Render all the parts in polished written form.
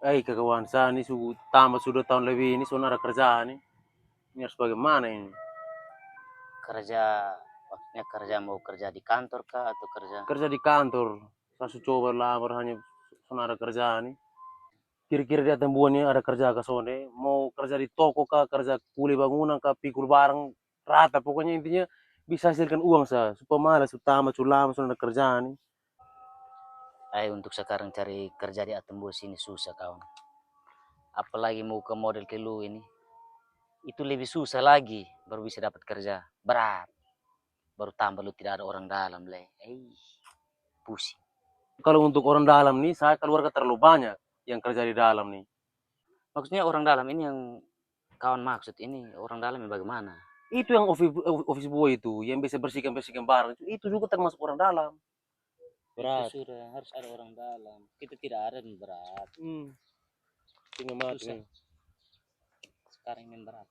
Kakawan saya ini tamat sudah tahun lebih ini sudah ada kerjaan nih. Ini harus bagaimana ini? Kerja, maksudnya kerja mau kerja di kantor kah atau kerja? Kerja di kantor. Saya sudah coba lamar hanya sudah ada kerjaan nih. Kira-kira dia tembuannya ada kerja ke sone. Mau kerja di toko kah, kerja kuli bangunan kah, pikul barang rata. Pokoknya intinya bisa hasilkan uang saya. Supaya malas, tamat sudah lama sudah ada kerjaan nih. Untuk sekarang cari kerja di Atembus ini susah kawan. Apalagi mau ke model ke lu ini. Itu lebih susah lagi baru bisa dapat kerja. Berat. Baru tambah lu tidak ada orang dalam le. Pusing. Kalau untuk orang dalam nih, saya keluarga terlalu banyak yang kerja di dalam nih. Maksudnya orang dalam ini yang kawan maksud ini orang dalam yang bagaimana? Itu yang office boy itu, yang bisa bersihkan barang. Itu juga termasuk orang dalam. Berat. Itu sudah harus ada orang dalam. Kita tidak ada yang berat. Tinggal mati. Sekarang yang berat.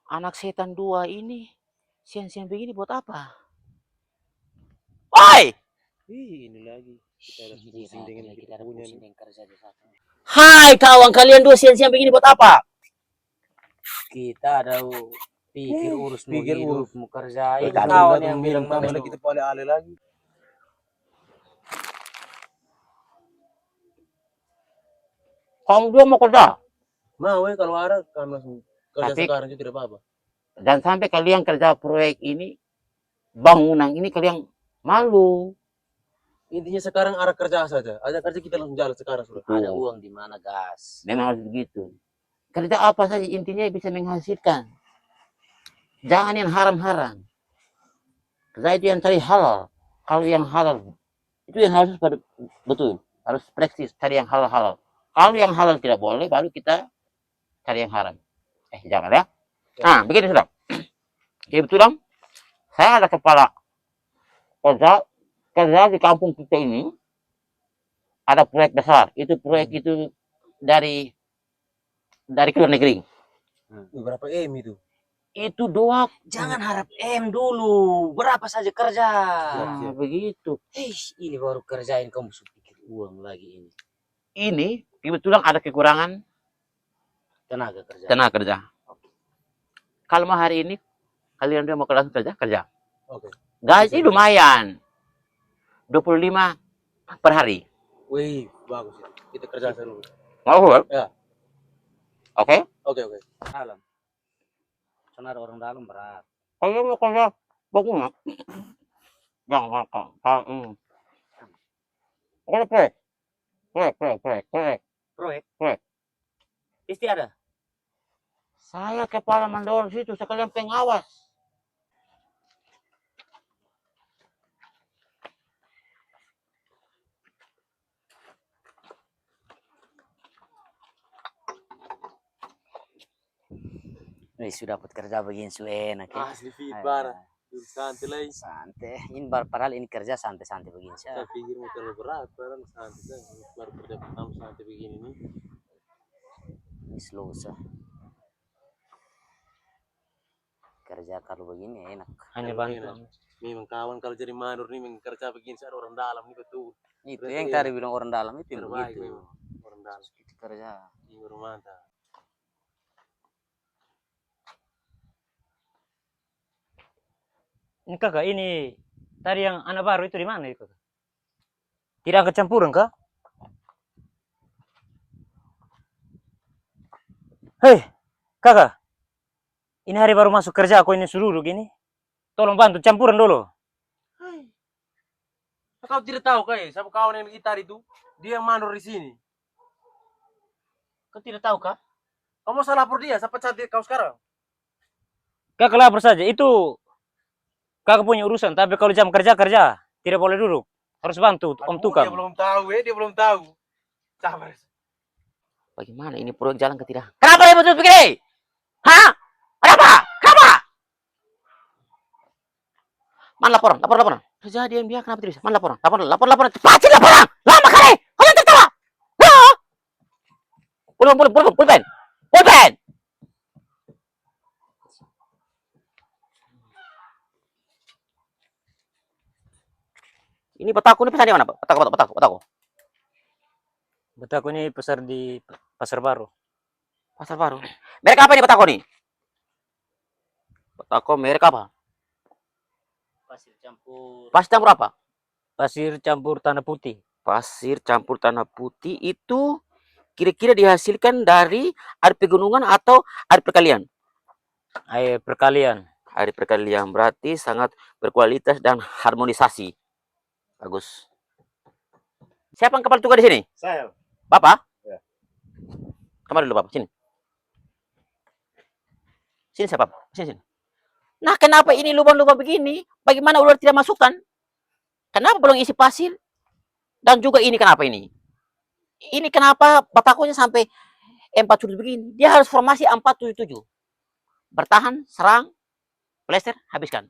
Anak setan dua ini siang-siang begini buat apa? Oi! Ini lagi. Kita ada pusing dengan kita punya nih. Kerja di sana. Hai kawan kalian dua siang-siang begini buat apa? Kita ada pikir urus mau hidup, mau kerja. Ini kawan yang bilang tambah lagi kita paling ale lagi. Kamu dua mau kerja? Mau kalau ada kami langsung kerja sekarang itu tidak apa-apa. Dan sampai kalian kerja proyek ini, bangunan ini kalian malu. Intinya sekarang ada kerja saja. Ada kerja kita langsung jalan sekarang sudah. Ada uang di mana gas? Memang harus begitu. Kerja apa saja intinya bisa menghasilkan. Jangan yang haram-haram. Kerja itu yang cari halal. Kalau yang halal itu yang harus betul. Harus praktis cari yang halal-halal. Kalau yang halal tidak boleh, baru kita cari yang haram. Jangan ya. Nah, begini sudah. Kebetulan saya ada kepala kerja di kampung kita ini ada proyek besar. Itu proyek itu dari luar negeri. Berapa M itu? Itu doa. Jangan harap M dulu. Berapa saja kerja. Nah, begitu. Ini baru kerjain kamu pikir uang lagi ini. Ini kebetulan ada kekurangan tenaga kerja. Kalau mau hari ini kalian udah mau langsung kerja. Oke. Gaji lumayan. 25 per hari. Wih, bagus ya. Kita kerja dulu. Mau? Ya. Oke. Dalam. Karena ada orang dalam berat. Kalau mau kerja bangunan, jangan makan. Kalau proyek. Isti ada. Saya kepala mandor situ sekalian pengawas. Sudah dapat kerja begini enak ya. Asli fit parah. Santai lagi. Santai. Ini padahal ini kerja santai-santai begini. Saya pikir mau terlalu berat, padahal santai. Baru kerja pertama santai begini nih. Ini slow sah. Kerja kalau begini enak. Hanya bantu. Memang kawan kalau jadi mandor nih kerja begini ada orang dalam nih betul. Itu yang tadi bilang orang dalam itu begitu. Orang dalam. Kerja. Ini baru mantap. Ini kakak, ini tadi yang anak baru itu di mana itu? Tidak angkat campuran kah? Hei, kakak. Ini hari baru masuk kerja aku ini seluruh gini. Tolong bantu campuran dulu. Kau tidak tahu kah sama kawan yang gitar itu? Dia yang mandor di sini. Kau tidak tahu kah? Kamu salah lapor dia, siapa cantik kau sekarang? Kakak lapor saja, itu kakak punya urusan, tapi kalau jam kerja, tidak boleh duduk. Harus bantu om tukang. Dia belum tahu. Sabar. Bagaimana ini proyek jalan ke tidak? Kenapa dia betul begini? Hah? Ada apa? Kenapa? Mana laporan? Kejadian dia kenapa tidak bisa? Mana laporan? Laporan. Cepat laporan! Lama kali! Kalian tertawa! Ya! Pulpen! Ini petaku ini pesannya mana? Petaku. Batako ini pasar di Pasar Baru. Pasar Baru. Merek apa ini Batako nih? Batako merek apa? Pasir campur. Pasir campur apa? Pasir campur tanah putih. Pasir campur tanah putih itu kira-kira dihasilkan dari air pegunungan atau air perkalian? Air perkalian. Air perkalian berarti sangat berkualitas dan harmonisasi. Bagus. Siapa yang kepala tukar di sini? Saya. Bapak? Ya. Kemari dulu Bapak, sini. Sini siapa? Sini, sini. Nah, kenapa ini lubang-lubang begini? Bagaimana ular tidak masukkan? Kenapa belum isi pasir? Dan juga ini kenapa ini? Ini kenapa batakonya sampai 4 sudut begini? Dia harus formasi 4-7-7. Bertahan, serang, plester, habiskan.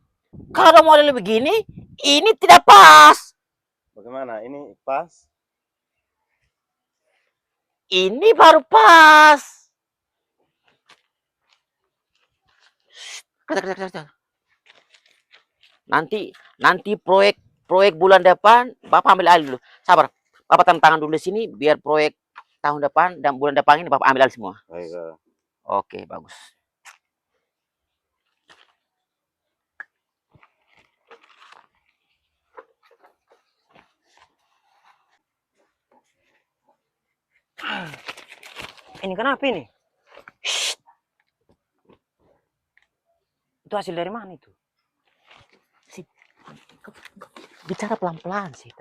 Kalau model begini, ini tidak pas. Bagaimana? Ini pas? Ini baru pas. Kerja. Nanti proyek bulan depan Bapak ambil alih dulu. Sabar. Bapak tanda tangan dulu di sini biar proyek tahun depan dan bulan depan ini Bapak ambil alih semua. Baik. Oke, bagus. Ini kenapa ini? Itu hasil dari mana itu? Bicara pelan-pelan sih.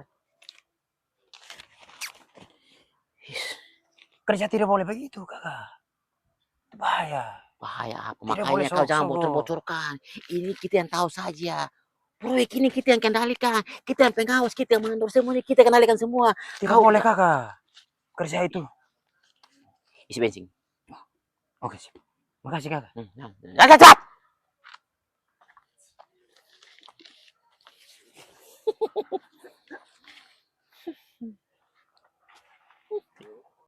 Kerja tidak boleh begitu, kakak. Itu bahaya. Bahaya apa? Tidak Makanya boleh kau jangan sok-sok. bocor-bocorkan. Ini kita yang tahu saja. Proyek ini kita yang kendalikan. Kita yang pengawas, kita yang mengatur semua ini. Kita kendalikan semua. Tidak Kau- boleh, kakak. Kerja itu. Isi bensin. Oke, sip. Makasih, kakak. Cepat!